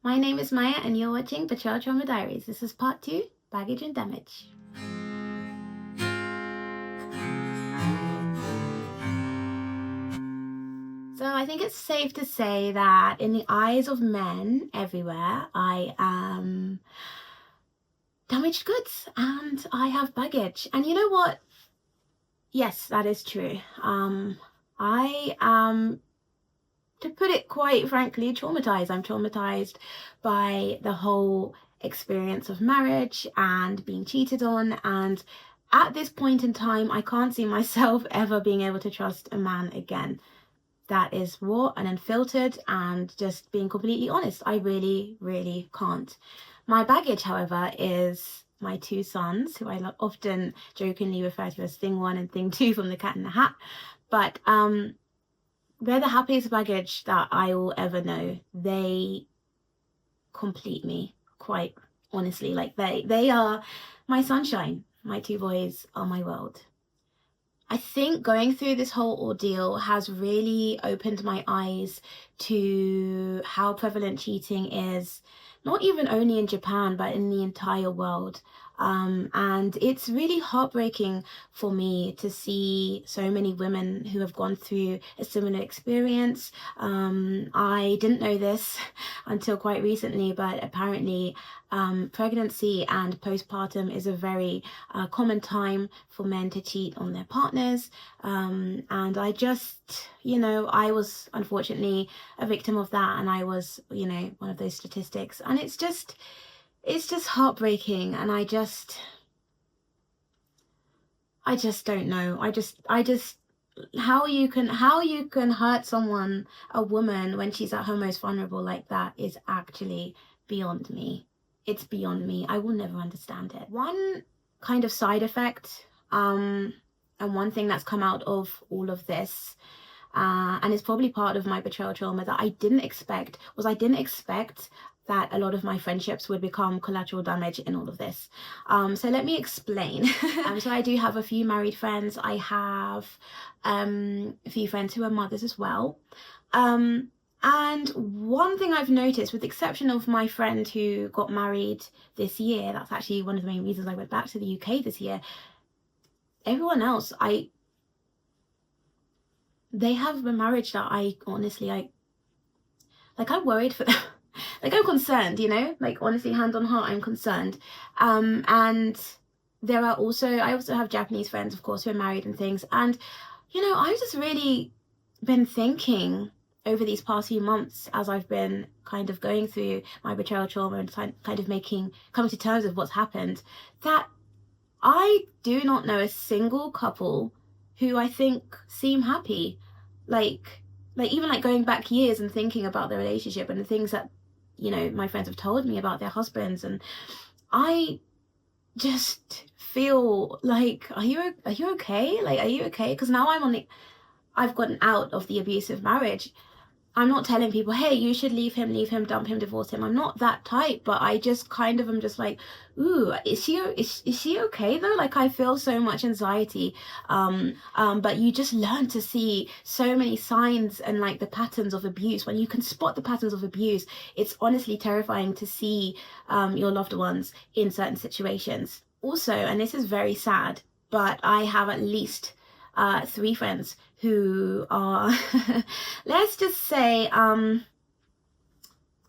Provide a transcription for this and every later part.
My name is Maya and you're watching Betrayal Trauma Diaries. This is part 2, Baggage and Damage. So I think it's safe to say that in the eyes of men everywhere, I am damaged goods and I have baggage. And you know what? Yes, that is true. I am, to put it quite frankly, traumatized. I'm traumatized by the whole experience of marriage and being cheated on, and at this point in time I can't see myself ever being able to trust a man again. That is raw and unfiltered, and just being completely honest, I really can't. My baggage, however, is my 2 sons, who I often jokingly refer to as thing 1 and thing 2 from the Cat in the Hat, but they're the happiest baggage that I will ever know. They complete me, quite honestly. Like they are my sunshine. My 2 boys are my world. I think going through this whole ordeal has really opened my eyes to how prevalent cheating is, not even only in Japan, but in the entire world. And it's really heartbreaking for me to see so many women who have gone through a similar experience. I didn't know this until quite recently, but apparently pregnancy and postpartum is a very common time for men to cheat on their partners. And I just, I was unfortunately a victim of that, and I was, one of those statistics. And it's just heartbreaking, and I just don't know. I just how you can hurt someone, a woman, when she's at her most vulnerable like that is actually beyond me. It's beyond me. I will never understand it. One kind of side effect, and one thing that's come out of all of this, and it's probably part of my betrayal trauma that I didn't expect that a lot of my friendships would become collateral damage in all of this. So let me explain. So I do have a few married friends. I have a few friends who are mothers as well. And one thing I've noticed, with the exception of my friend who got married this year, that's actually one of the main reasons I went back to the UK this year, everyone else, they have a marriage that I honestly, I'm worried for them. Like, I'm concerned, like, honestly, hand on heart, I'm concerned. And I also have Japanese friends, of course, who are married and things. And, I've just really been thinking over these past few months, as I've been kind of going through my betrayal trauma and kind of coming to terms with what's happened, that I do not know a single couple who I think seem happy. Like even going back years and thinking about their relationship and the things that, my friends have told me about their husbands, and I just feel like, are you okay? Like, are you okay? Because now I've gotten out of the abusive marriage. I'm not telling people, hey, you should leave him, dump him, divorce him. I'm not that type, but I just kind of am just like, ooh, is she okay though? Like, I feel so much anxiety. But you just learn to see so many signs and like the patterns of abuse. When you can spot the patterns of abuse, it's honestly terrifying to see your loved ones in certain situations. Also, and this is very sad, but I have at least 3 friends who are, let's just say,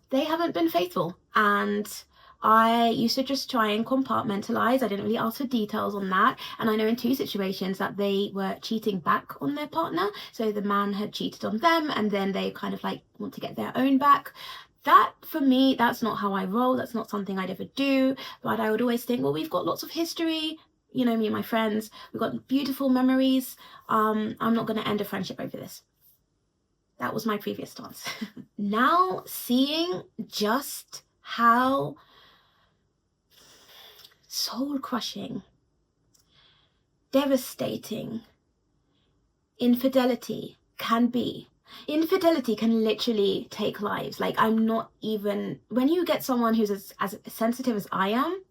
they haven't been faithful. And I used to just try and compartmentalize. I didn't really ask for details on that. And I know in 2 situations that they were cheating back on their partner. So the man had cheated on them, and then they kind of like want to get their own back. That, for me, that's not how I roll. That's not something I'd ever do. But I would always think, well, we've got lots of history. Me and my friends, we've got beautiful memories. I'm not going to end a friendship over this. That was my previous stance. Now, seeing just how soul-crushing, devastating infidelity can be. Infidelity can literally take lives. Like, I'm not even... When you get someone who's as sensitive as I am,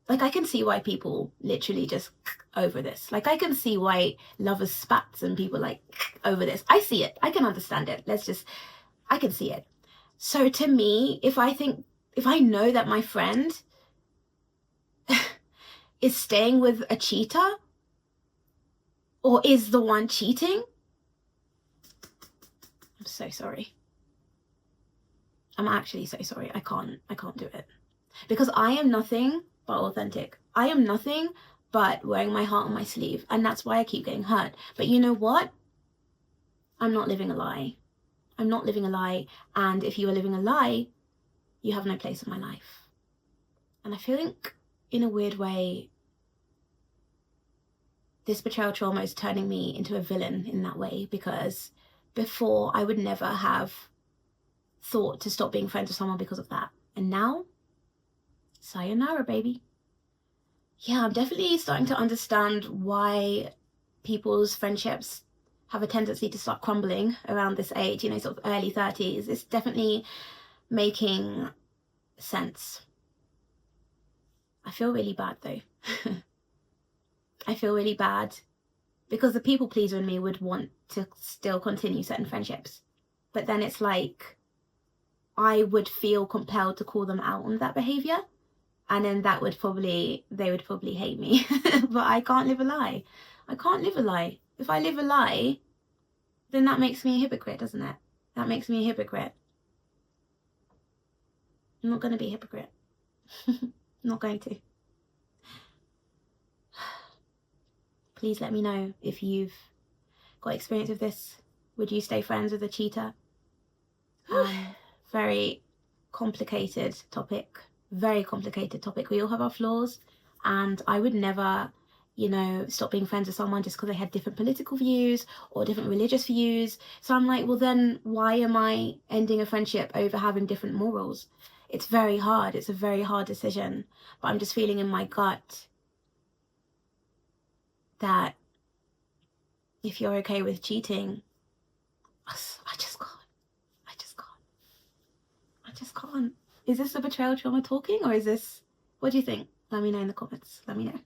like, I can see why people literally just over this. Like, I can see why lovers spats and people like over this. I see it. I can understand it. I can see it. So to me, if I know that my friend is staying with a cheater or is the one cheating, I'm so sorry. I'm actually so sorry. I can't do it. Because I am nothing but authentic. I am nothing but wearing my heart on my sleeve. And that's why I keep getting hurt. But you know what? I'm not living a lie. I'm not living a lie. And if you are living a lie, you have no place in my life. And I feel like, in a weird way, this betrayal trauma is turning me into a villain in that way, because before I would never have thought to stop being friends with someone because of that. And now, sayonara, baby. Yeah, I'm definitely starting to understand why people's friendships have a tendency to start crumbling around this age, you know, sort of early 30s. It's definitely making sense. I feel really bad though. I feel really bad because the people pleaser in me would want to still continue certain friendships. But then it's like, I would feel compelled to call them out on that behavior. And then they would probably hate me. But I can't live a lie. I can't live a lie. If I live a lie, then that makes me a hypocrite, doesn't it? That makes me a hypocrite. I'm not going to be a hypocrite. I'm not going to. Please let me know if you've got experience with this. Would you stay friends with a cheater? Very complicated topic. Very complicated topic. We all have our flaws, and I would never, you know, stop being friends with someone just because they had different political views or different religious views. So I'm like, well then why am I ending a friendship over having different morals? It's very hard. It's a very hard decision. But I'm just feeling in my gut that if you're okay with cheating, I just can't. I just can't. Is this a betrayal trauma talking, or is this, what do you think? Let me know in the comments. Let me know.